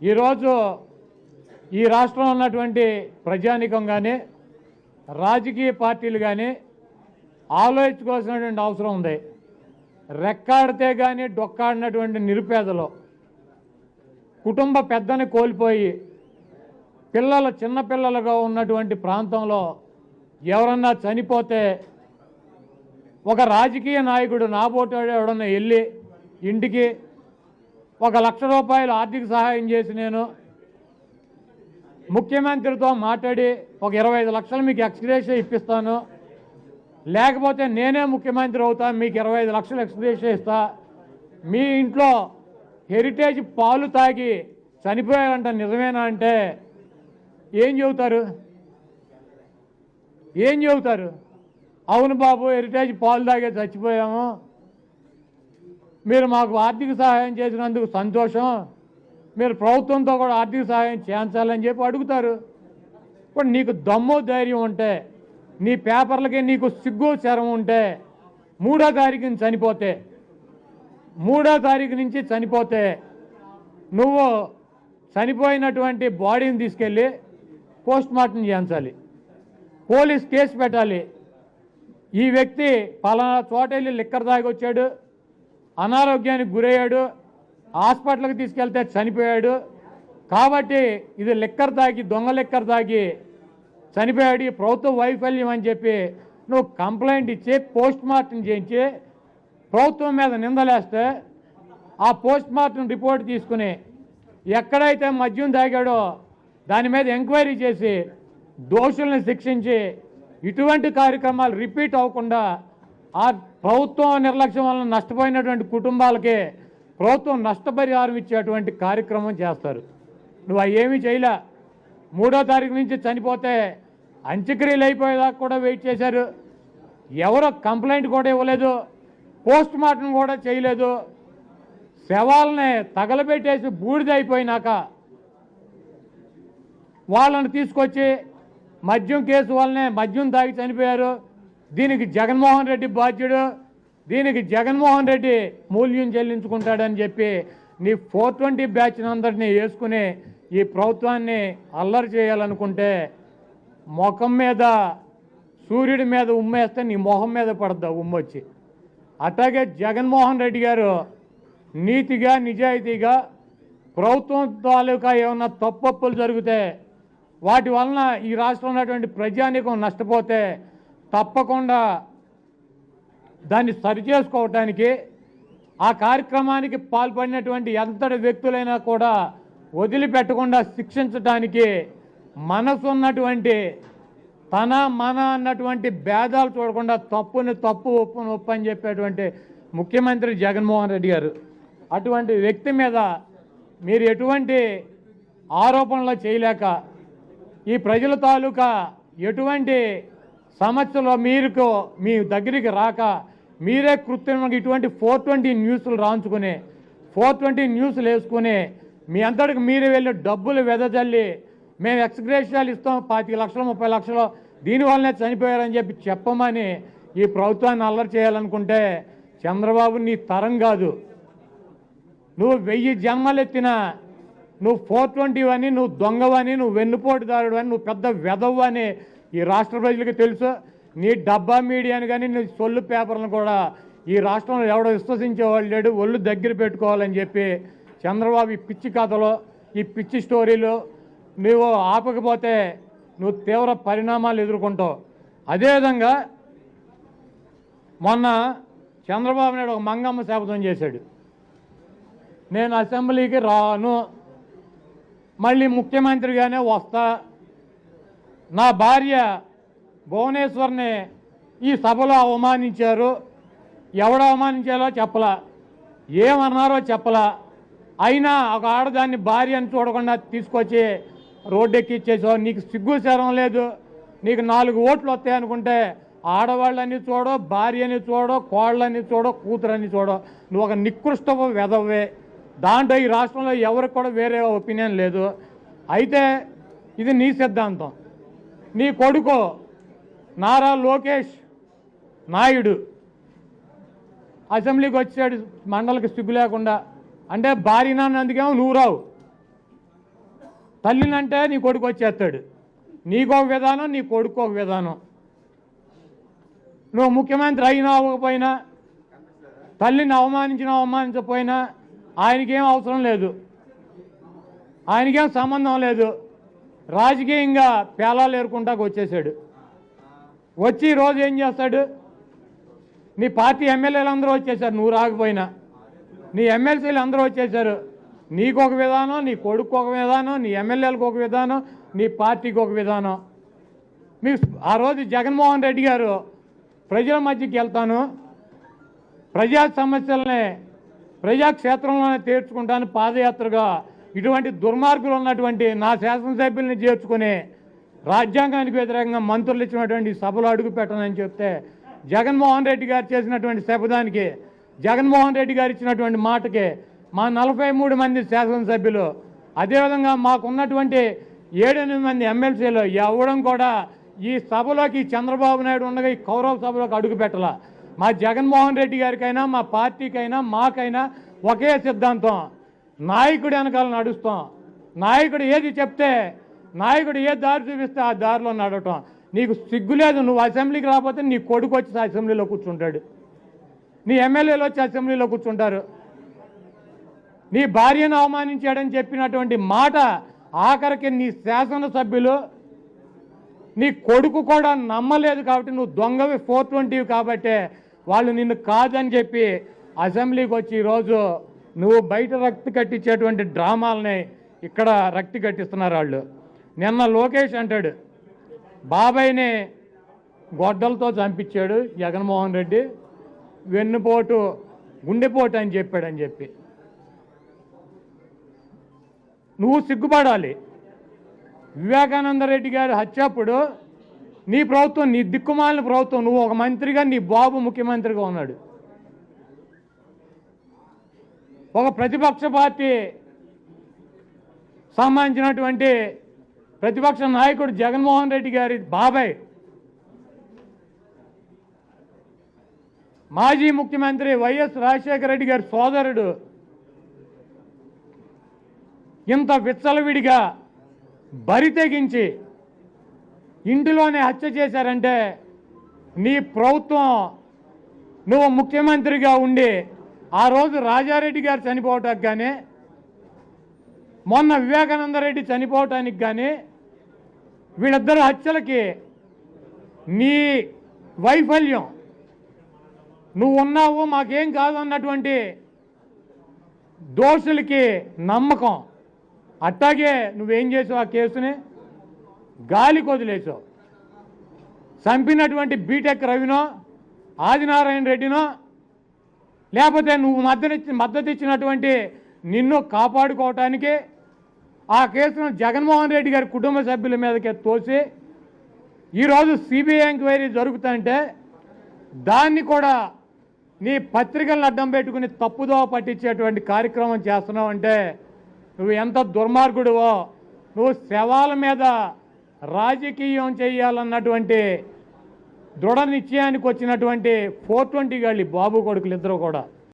ఈరోజు ఈ రాష్ట్రంలో ఉన్నటువంటి ప్రజానికం కానీ రాజకీయ పార్టీలు కానీ ఆలోచించుకోవాల్సినటువంటి అవసరం ఉంది. రెక్కాడితే కానీ డొక్కాడినటువంటి నిరుపేదలు కుటుంబ పెద్దని కోల్పోయి పిల్లలు చిన్నపిల్లలుగా ఉన్నటువంటి ప్రాంతంలో ఎవరన్నా చనిపోతే ఒక రాజకీయ నాయకుడు నాబోటాడు ఎవడన్నా వెళ్ళి ఇంటికి 1,00,000 రూపాయలు ఆర్థిక సహాయం చేసి నేను ముఖ్యమంత్రితో మాట్లాడి ఒక 25 లక్షలు మీకు ఎక్స్గ్రేషియా ఇప్పిస్తాను, లేకపోతే నేనే ముఖ్యమంత్రి అవుతా, మీకు 25 లక్షలు ఎక్స్గ్రేషియా ఇస్తా, మీ ఇంట్లో హెరిటేజ్ పాలు తాగి చనిపోయారంట నిజమేనా అంటే ఏం చెబుతారు? అవును బాబు, హెరిటేజ్ పాలు తాగే చచ్చిపోయాము, మీరు మాకు ఆర్థిక సహాయం చేసినందుకు సంతోషం, మీరు ప్రభుత్వంతో కూడా ఆర్థిక సహాయం చేయించాలని చెప్పి అడుగుతారు. ఇప్పుడు నీకు దమ్ము ధైర్యం ఉంటే, నీ పేపర్లకి నీకు సిగ్గు శరం ఉంటే 3వ తారీఖున చనిపోతే 3వ తారీఖు నుంచి చనిపోతే నువ్వు చనిపోయినటువంటి బాడీని తీసుకెళ్ళి పోస్ట్ మార్టం చేయించాలి, పోలీస్ కేసు పెట్టాలి. ఈ వ్యక్తి పలానా చోట వెళ్ళి లిక్కర్ తాగి వచ్చాడు, అనారోగ్యానికి గురయ్యాడు, హాస్పిటల్కి తీసుకెళ్తే చనిపోయాడు, కాబట్టి ఇది లిక్కర్ తాగి దొంగ లిక్కర్ తాగి చనిపోయాడు, ఈ ప్రభుత్వ వైఫల్యం అని చెప్పి నువ్వు కంప్లైంట్ ఇచ్చి పోస్ట్ మార్టం చేయించి ప్రభుత్వం మీద నిందలేస్తే ఆ పోస్ట్ మార్టం రిపోర్ట్ తీసుకుని ఎక్కడైతే మద్యం తాగాడో దాని మీద ఎంక్వైరీ చేసి దోషుల్ని శిక్షించి ఇటువంటి కార్యక్రమాలు రిపీట్ అవ్వకుండా ఆ ప్రభుత్వం నిర్లక్ష్యం వలన నష్టపోయినటువంటి కుటుంబాలకి ప్రభుత్వం నష్టపరిహారం ఇచ్చేటువంటి కార్యక్రమం చేస్తారు. నువ్వు ఏమీ చేయలే. 3వ తారీఖు నుంచి చనిపోతే అంత్యక్రియలు అయిపోయేదాకా కూడా వెయిట్ చేశారు, ఎవరో కంప్లైంట్ కూడా ఇవ్వలేదు, పోస్ట్ మార్టం కూడా చేయలేదు. శవాలని తగలబెట్టేసి బూడిదైపోయినాక వాళ్ళని తీసుకొచ్చి మద్యం కేసు వల్లనే మద్యం తాగి చనిపోయారు, దీనికి జగన్మోహన్ రెడ్డి బాధ్యుడు, దీనికి జగన్మోహన్ రెడ్డి మూల్యం చెల్లించుకుంటాడని చెప్పి నీ 420 బ్యాచ్ అందరినీ వేసుకుని ఈ ప్రభుత్వాన్ని అల్లరి చేయాలనుకుంటే ముఖం మీద సూర్యుడి మీద ఉమ్మేస్తే నీ మొహం మీద పడద్దా ఉమ్మొచ్చి. అట్లాగే జగన్మోహన్ రెడ్డి గారు నీతిగా నిజాయితీగా ప్రభుత్వం తాలూకా ఏమన్నా తప్పొప్పులు జరిగితే వాటి వలన ఈ రాష్ట్రంలో ఉన్నటువంటి ప్రజానీకం నష్టపోతే తప్పకుండా దాన్ని సరిచేసుకోవటానికి ఆ కార్యక్రమానికి పాల్పడినటువంటి ఎంతటి వ్యక్తులైనా కూడా వదిలిపెట్టకుండా శిక్షించడానికి మనసు ఉన్నటువంటి తన మన అన్నటువంటి భేదాలు చూడకుండా తప్పుని తప్పు ఒప్పుని ఒప్పు అని చెప్పేటువంటి ముఖ్యమంత్రి జగన్మోహన్ రెడ్డి గారు. అటువంటి వ్యక్తి మీద మీరు ఎటువంటి ఆరోపణలు చేయలేక ఈ ప్రజల తాలూకా ఎటువంటి సమస్యలో మీ దగ్గరికి రాక మీరే కృత్రిమంగా ఇటువంటి 420 న్యూస్లు రాంచుకుని 420 న్యూస్లు వేసుకుని మీ అంతటికి మీరే వెళ్ళి డబ్బులు వెదజల్లి మేము ఎక్స్గ్రేషియాలు ఇస్తాం 25 లక్షలు 30 లక్షలు దీనివల్లనే చనిపోయారని చెప్పి చెప్పమని ఈ ప్రభుత్వాన్ని అల్లరి చేయాలనుకుంటే చంద్రబాబు నీ తరం కాదు. నువ్వు 1000 జన్మలు ఎత్తినా నువ్వు 420 అని, నువ్వు దొంగవని, నువ్వు వెన్నుపోటుదారుడు అని, నువ్వు పెద్ద వెధవు అని ఈ రాష్ట్ర ప్రజలకు తెలుసు. నీ డబ్బా మీడియాని కానీ నీ సొల్లు పేపర్లను కూడా ఈ రాష్ట్రంలో ఎవడో విశ్వసించేవాళ్ళు లేడు. ఒళ్ళు దగ్గర పెట్టుకోవాలని చెప్పి చంద్రబాబు ఈ పిచ్చి కథలు ఈ పిచ్చి స్టోరీలు నువ్వు ఆపకపోతే నువ్వు తీవ్ర పరిణామాలు ఎదుర్కొంటావు. అదేవిధంగా మొన్న చంద్రబాబు నాయుడు ఒక మంగమ్మ శపథం చేశాడు, నేను అసెంబ్లీకి రాను, మళ్ళీ ముఖ్యమంత్రిగానే వస్తా, నా భార్య భువనేశ్వర్ని ఈ సభలో అవమానించారు, ఎవడు అవమానించాలో చెప్పలా, ఏమన్నారో చెప్పలా, అయినా ఒక ఆడదాన్ని భార్యని చూడకుండా తీసుకొచ్చి రోడ్డెక్కిచ్చేసావు. నీకు సిగ్గు శరం లేదు. నీకు 4 ఓట్లు వస్తాయనుకుంటే ఆడవాళ్ళని చూడో, భార్యని చూడో, కోళ్ళని చూడో, కూతురని చూడో, నువ్వు ఒక నికృష్టపు వెధవే. దాంట్లో ఈ రాష్ట్రంలో ఎవరికి కూడా వేరే ఒపీనియన్ లేదు. అయితే ఇది నీ సిద్ధాంతం. నీ కొడుకు నారా లోకేష్ నాయుడు అసెంబ్లీకి వచ్చాడు మండలికి సిగ్గు లేకుండా. అంటే భార్య నాన్నందుకేమో నువ్వు రావు, తల్లినంటే నీ కొడుకు వచ్చేస్తాడు. నీకొక విధానం, నీ కొడుకు ఒక విధానం. నువ్వు ముఖ్యమంత్రి అయినా అవ్వకపోయినా, తల్లిని అవమానించకపోయినా ఆయనకేం అవసరం లేదు, ఆయనకేం సంబంధం లేదు. రాజకీయంగా పేలాలు ఏరుకుంటాకు వచ్చేసాడు. వచ్చి ఈరోజు ఏం చేస్తాడు? నీ పార్టీ ఎమ్మెల్యేలు అందరూ వచ్చేసారు, నువ్వు రాకపోయినా. నీ ఎమ్మెల్సీలు అందరూ వచ్చేసారు. నీకు ఒక విధానం, నీ కొడుకు ఒక విధానం, నీ ఎమ్మెల్యేలకు ఒక విధానం, నీ పార్టీకి ఒక విధానం. మీకు ఆ రోజు జగన్మోహన్ రెడ్డి గారు ప్రజల మధ్యకి వెళ్తాను, ప్రజా సమస్యలనే ప్రజాక్షేత్రంలోనే తీర్చుకుంటాను పాదయాత్రగా ఇటువంటి దుర్మార్గులు ఉన్నటువంటి నా శాసనసభ్యుల్ని చేర్చుకుని రాజ్యాంగానికి వ్యతిరేకంగా మంత్రులు ఇచ్చినటువంటి సభలో అడుగు పెట్టనని చెప్తే జగన్మోహన్ రెడ్డి గారు చేసినటువంటి శపథానికి, జగన్మోహన్ రెడ్డి గారు ఇచ్చినటువంటి మాటకి మా 43 మంది శాసనసభ్యులు, అదేవిధంగా మాకున్నటువంటి 7-8 మంది ఎమ్మెల్సీలు ఎవడం కూడా ఈ సభలోకి చంద్రబాబు నాయుడు ఉండగా ఈ కౌరవ సభలోకి అడుగు పెట్టాల. మా జగన్మోహన్ రెడ్డి గారికైనా, మా పార్టీకైనా, మాకైనా ఒకే సిద్ధాంతం, నాయకుడి వెనకాల నడుస్తాం. నాయకుడు ఏది చెప్తే, నాయకుడు ఏ దారి చూపిస్తే ఆ దారిలో నడవటం. నీకు సిగ్గులేదు, నువ్వు అసెంబ్లీకి రాకపోతే నీ కొడుకు వచ్చి అసెంబ్లీలో కూర్చుంటాడు, నీ ఎమ్మెల్యేలు వచ్చి అసెంబ్లీలో కూర్చుంటారు. నీ భార్యను అవమానించాడని చెప్పినటువంటి మాట ఆఖరికి నీ శాసనసభ్యులు, నీ కొడుకు కూడా నమ్మలేదు. కాబట్టి నువ్వు దొంగవి 420 కాబట్టి వాళ్ళు నిన్ను కాదని చెప్పి అసెంబ్లీకి వచ్చి ఈరోజు నువ్వు బయట రక్తి కట్టించేటువంటి డ్రామాలని ఇక్కడ రక్తి కట్టిస్తున్నారు వాళ్ళు. నిన్న లోకేష్ అంటాడు బాబాయ్ని గొడ్డలతో చంపించాడు జగన్మోహన్ రెడ్డి, వెన్నుపోటు గుండెపోటు అని చెప్పాడని చెప్పి. నువ్వు సిగ్గుపడాలి. వివేకానంద రెడ్డి గారి హత్యప్పుడు నీ ప్రభుత్వం, నీ దిక్కుమాలిన ప్రభుత్వం, నువ్వు ఒక మంత్రిగా, నీ బాబు ముఖ్యమంత్రిగా ఉన్నాడు. ఒక ప్రతిపక్ష పార్టీ సంబంధించినటువంటి ప్రతిపక్ష నాయకుడు జగన్మోహన్ రెడ్డి గారి బాబాయ్, మాజీ ముఖ్యమంత్రి వైఎస్ రాజశేఖర రెడ్డి గారి సోదరుడు ఇంత విచ్చలవిడిగా బరి తెగించి ఇంటిలోనే హత్య చేశారంటే నీ ప్రభుత్వం, నువ్వు ముఖ్యమంత్రిగా ఉండి ఆ రోజు రాజారెడ్డి గారు చనిపోవటానికి కానీ, మొన్న వివేకానంద రెడ్డి చనిపోవటానికి కానీ, వీళ్ళిద్దరు హత్యలకి నీ వైఫల్యం, నువ్వు ఉన్నావు మాకేం కాదు అన్నటువంటి దోషులకి నమ్మకం. అట్టాగే నువ్వేం చేసావు? ఆ కేసుని గాలికి వదిలేసావు. చంపినటువంటి బీటెక్ రవినో, ఆదినారాయణ రెడ్డినో, లేకపోతే నువ్వు మద్దతు ఇచ్చినటువంటి నిన్ను కాపాడుకోవటానికి ఆ కేసును జగన్మోహన్ రెడ్డి గారి కుటుంబ సభ్యుల మీదకే తోసి ఈరోజు సిబిఐ ఎంక్వైరీ జరుగుతుంటే దాన్ని కూడా నీ పత్రికలను అడ్డం పెట్టుకుని తప్పుదోవ పట్టించేటువంటి కార్యక్రమం చేస్తున్నావు అంటే నువ్వు ఎంత దుర్మార్గుడివో. నువ్వు శవాల మీద రాజకీయం చేయాలన్నటువంటి దృఢ నిశ్చయానికి వచ్చినటువంటి 420 గాళ్ళు బాబు కొడుకులు ఇద్దరు కూడా.